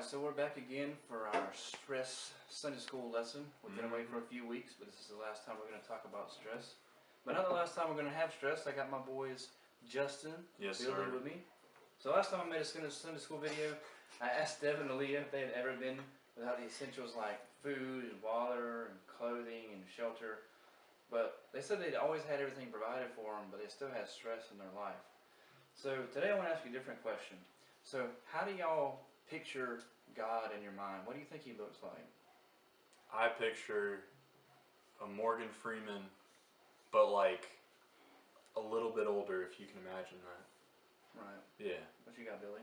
Alright, so we're back again for our stress Sunday school lesson. We've been away for a few weeks, but this is the last time we're going to talk about stress. But not the last time we're going to have stress. I got my boys Justin, Billy with me. So last time I made a Sunday school video, I asked Devin and Leah if they had ever been without the essentials like food and water and clothing and shelter. But they said they'd always had everything provided for them, but they still had stress in their life. So today I want to ask you a different question. So how do y'all picture God in your mind? What do you think he looks like? I picture a Morgan Freeman, but like a little bit older, if you can imagine that. Right. Yeah. What you got, Billy?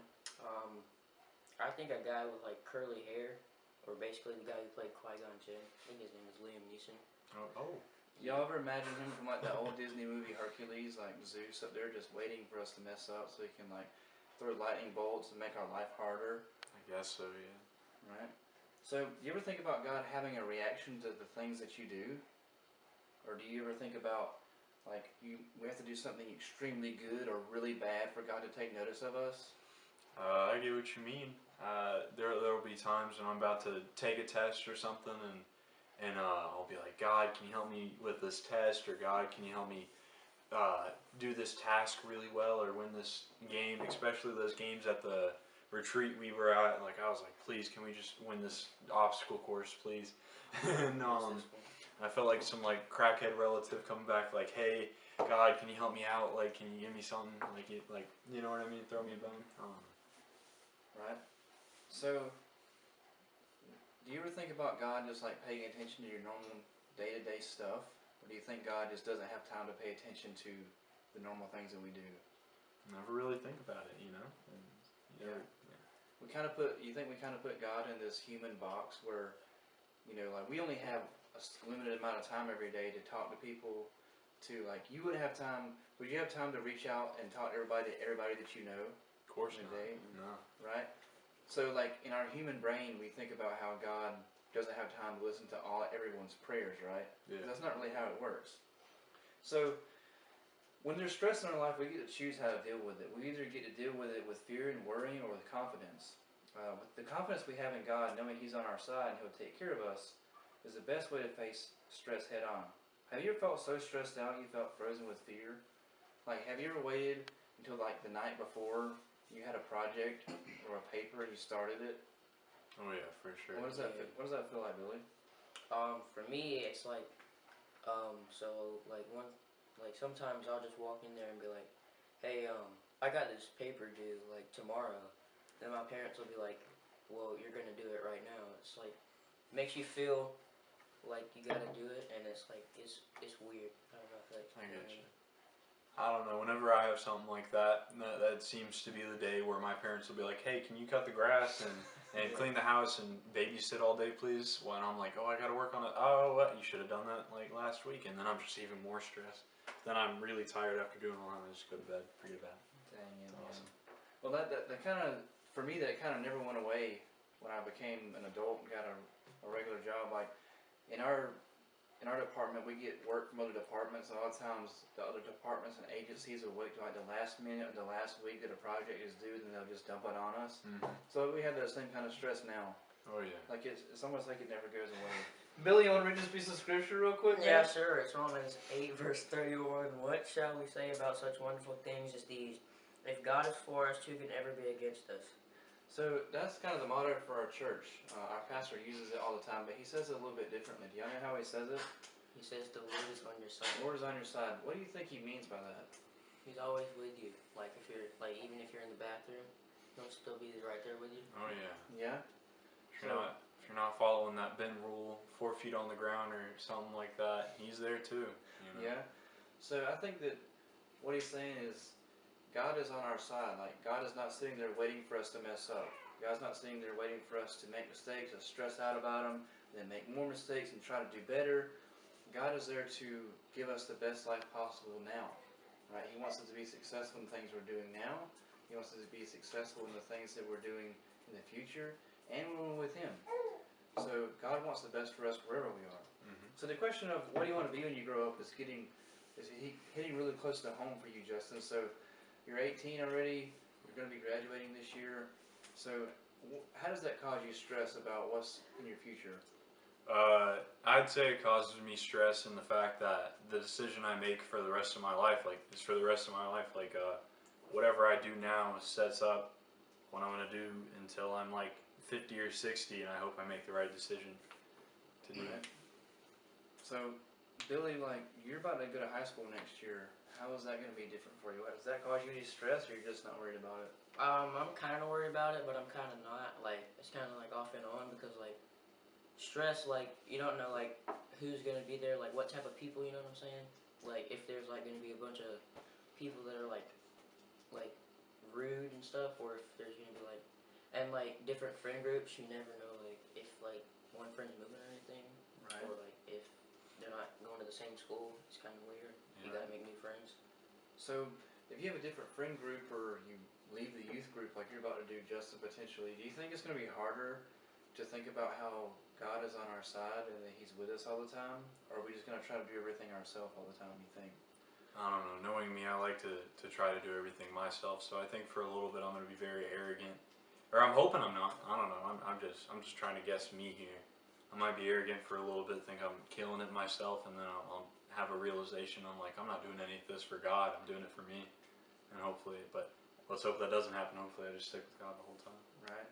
I think a guy with like curly hair, or basically the guy who played Qui-Gon Jinn. I think his name is Liam Neeson. Oh. Y'all ever imagine him from like the old Disney movie Hercules, like Zeus up there just waiting for us to mess up so he can like throw lightning bolts and make our life harder? I guess so, yeah. Right? So, do you ever think about God having a reaction to the things that you do? Or do you ever think about, like, we have to do something extremely good or really bad for God to take notice of us? I get what you mean. There will be times when I'm about to take a test or something, and I'll be like, God, can you help me with this test? Or God, can you help me do this task really well or win this game? Especially those games at the retreat we were at. Like I was like, please, can we just win this obstacle course, please? And I felt like some like crackhead relative coming back, like, hey, God, can you help me out? Like, can you give me something? Like, you know what I mean? Throw me a bone. Right? So, do you ever think about God just like paying attention to your normal day-to-day stuff? Or do you think God just doesn't have time to pay attention to the normal things that we do? Never really think about it, you know? Yeah. You think we kind of put God in this human box where, you know, like we only have a limited amount of time every day to talk to people, to like, you would you have time to reach out and talk to everybody that you know? Of course in a not. day? No. Right? So like in our human brain, we think about how God doesn't have time to listen to everyone's prayers, right? Yeah. That's not really how it works. So when there's stress in our life, we get to choose how to deal with it. We either get to deal with it with fear and worrying or with confidence. With the confidence we have in God, knowing He's on our side and He'll take care of us, is the best way to face stress head on. Have you ever felt so stressed out you felt frozen with fear? Like, have you ever waited until like the night before you had a project or a paper and you started it? Oh yeah, for sure. What does that feel like, Billy? For me, it's like, sometimes I'll just walk in there and be like, hey, I got this paper due, like, tomorrow. Then my parents will be like, well, you're gonna do it right now. It's like, makes you feel like you gotta do it, and it's like, it's weird. I don't know if that. I get you. I don't know, whenever I have something like that, that seems to be the day where my parents will be like, hey, can you cut the grass and clean the house and babysit all day, please? When I'm like, oh, I gotta work on it. Oh, what? You should have done that like last week. And then I'm just even more stressed. Then I'm really tired after doing all that and I just go to bed, forget about it. Dang it, man. Awesome. Well, that kind of, for me, that kind of never went away when I became an adult and got a regular job. Like, in our department, we get work from other departments. A lot of times, the other departments and agencies will wait till like the last minute or the last week that a project is due, and they'll just dump it on us. Mm-hmm. So we have that same kind of stress now. Oh yeah. Like it's almost like it never goes away. Billy, you want to read this piece of scripture real quick? Yeah, sure. It's Romans 8, verse 31. What shall we say about such wonderful things as these? If God is for us, who can ever be against us? So that's kind of the motto for our church. Our pastor uses it all the time, but he says it a little bit differently. Do y'all know how he says it? He says the Lord is on your side. The Lord is on your side. What do you think he means by that? He's always with you. Like if you're even if you're in the bathroom, he'll still be right there with you. Oh yeah. Yeah. If you're not following that Ben rule, 4 feet on the ground or something like that, he's there too. You know? Yeah. So I think that what he's saying is, God is on our side. Like, God is not sitting there waiting for us to mess up. God's not sitting there waiting for us to make mistakes or stress out about them, then make more mistakes and try to do better. God is there to give us the best life possible now. Right? He wants us to be successful in the things we're doing now. He wants us to be successful in the things that we're doing in the future, and when we're with Him. So God wants the best for us wherever we are. Mm-hmm. So the question of what do you want to be when you grow up is hitting really close to home for you, Justin. So you're 18 already. You're going to be graduating this year. So how does that cause you stress about what's in your future? I'd say it causes me stress in the fact that the decision I make for the rest of my life, like, is for the rest of my life. Like, whatever I do now sets up what I'm gonna do until I'm like 50 or 60, and I hope I make the right decision to do it. So, Billy, like, you're about to go to high school next year. How is that going to be different for you? Does that cause you any stress, or you're just not worried about it? I'm kind of worried about it, but I'm kind of not. Like, it's kind of like off and on because, like, stress, like, you don't know, like, who's going to be there, like, what type of people, you know what I'm saying? Like, if there's, like, going to be a bunch of people that are, like, rude and stuff, or if there's going to be, like, and, like, different friend groups, you never know, like, if, like, one friend's moving or anything, Right. or, like, if they're not going to the same school, it's kind of weird. You Yeah. gotta make new friends. So, if you have a different friend group, or you leave the youth group like you're about to do, Justin, potentially, do you think it's going to be harder to think about how God is on our side and that He's with us all the time? Or are we just going to try to do everything ourselves all the time, you think? I don't know. Knowing me, I like to try to do everything myself. So I think for a little bit I'm going to be very arrogant, or I'm hoping I'm not. I don't know. I'm just trying to guess me here. I might be arrogant for a little bit, think I'm killing it myself, and then I'll have a realization. I'm like, I'm not doing any of this for God. I'm doing it for me, and hopefully. But let's hope that doesn't happen. Hopefully, I just stick with God the whole time. Right.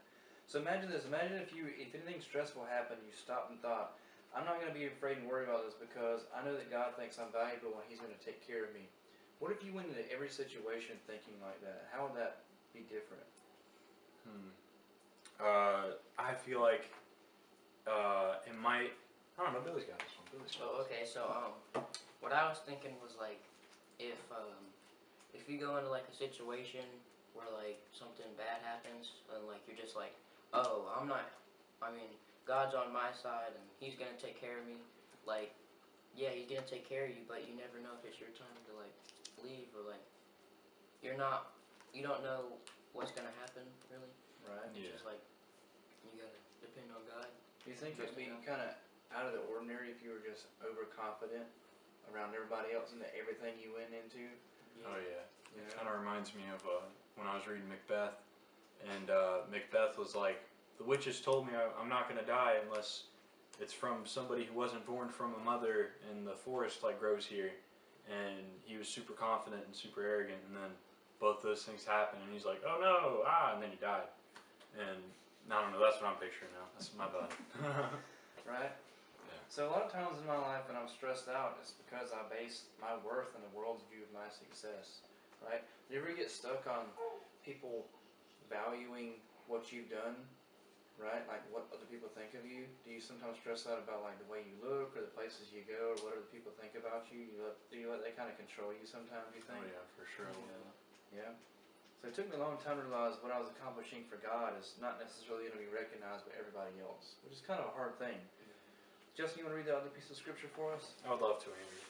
So imagine this. Imagine if anything stressful happened, you stopped and thought, I'm not going to be afraid and worry about this because I know that God thinks I'm valuable and He's going to take care of me. What if you went into every situation thinking like that? How would that be different? I feel like it might. I don't know. Billy's got this one. Billy's got Oh, okay. So, what I was thinking was like, if you go into like a situation where like something bad happens and like you're just like, oh, I'm not. I mean, God's on my side and He's gonna take care of me. Like, yeah, He's gonna take care of you, but you never know if it's your time to like leave or like you're not. You don't know what's gonna happen really. Right. It's Yeah. just like you gotta depend on God. Do you think it would be kind of out of the ordinary if you were just overconfident around everybody else and everything you went into? Yeah. Oh yeah. You It know? kind of reminds me of when I was reading Macbeth, and Macbeth was like, the witches told me I'm not gonna die unless it's from somebody who wasn't born from a mother in the forest like grows here, and he was super confident and super arrogant, and then both those things happened, and he's like, oh no, and then he died, and I don't know, that's what I'm picturing now. That's my bad. Right? Yeah. So a lot of times in my life when I'm stressed out, it's because I base my worth on the world's view of my success. Right? Do you ever get stuck on people valuing what you've done? Right? Like what other people think of you? Do you sometimes stress out about like the way you look or the places you go or what other people think about you? Do you let that kind of control you sometimes, you think? Oh yeah, for sure. Yeah. So it took me a long time to realize what I was accomplishing for God is not necessarily going to be recognized by everybody else, which is kind of a hard thing. Justin, you want to read the other piece of scripture for us? I would love to, Andrew.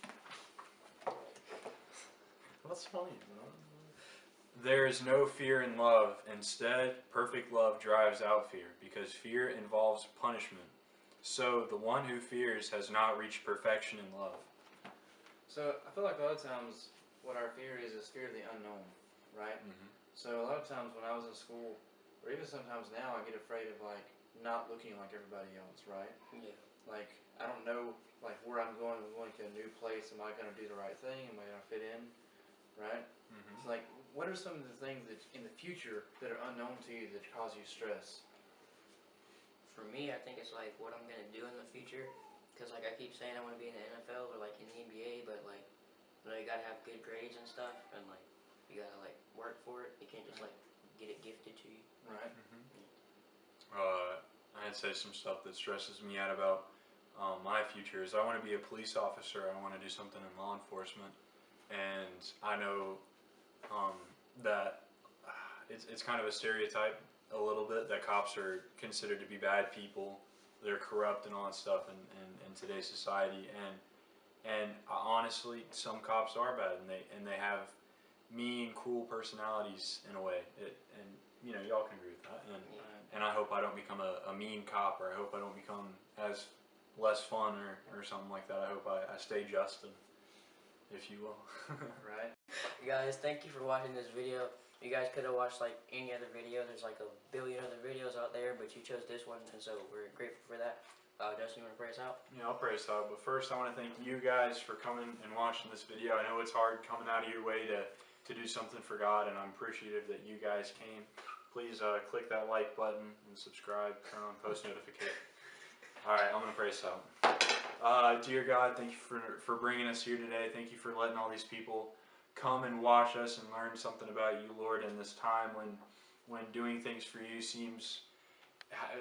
What's funny? There is no fear in love. Instead, perfect love drives out fear, because fear involves punishment. So the one who fears has not reached perfection in love. So I feel like a lot of times what our fear is fear of the unknown, right? Mm-hmm. So a lot of times when I was in school, or even sometimes now, I get afraid of like not looking like everybody else, right? Yeah. Like I don't know like where I'm going to a new place. Am I going to do the right thing? Am I going to fit in? Right? Mm-hmm. It's like, what are some of the things that in the future that are unknown to you that cause you stress? For me, I think it's like what I'm gonna do in the future, because like I keep saying I want to be in the NFL or like in the NBA, but like you know you gotta have good grades and stuff, and like you gotta like work for it. You can't just like get it gifted to you. Right. I'd say some stuff that stresses me out about my future is I want to be a police officer. I want to do something in law enforcement, and I know that it's kind of a stereotype a little bit that cops are considered to be bad people. They're corrupt and all that stuff in today's society, and honestly, some cops are bad, and they have mean, cruel personalities in a way. And you know, y'all can agree with that. And I hope I don't become a mean cop, or I hope I don't become as less fun or something like that. I hope I stay Justin, if you will. Right. Guys, thank you for watching this video. You guys could have watched like any other video. There's like a billion other videos out there, but you chose this one, and so we're grateful for that. Justin, you want to pray us out? Yeah, I'll pray us out. But first, I want to thank you guys for coming and watching this video. I know it's hard coming out of your way to do something for God, and I'm appreciative that you guys came. Please click that like button and subscribe, turn on post notifications. Alright, I'm going to pray us out. Dear God, thank you for bringing us here today. Thank you for letting all these people come and watch us and learn something about you, Lord, in this time when doing things for you seems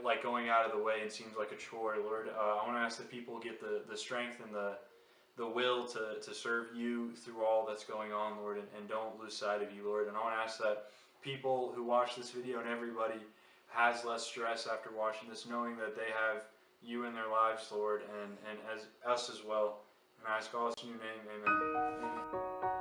like going out of the way and seems like a chore, Lord. I want to ask that people get the strength and the will to serve you through all that's going on, Lord, and don't lose sight of you, Lord. And I want to ask that people who watch this video and everybody has less stress after watching this, knowing that they have you in their lives, Lord, and as us as well. And I ask all this in your name, amen. Amen.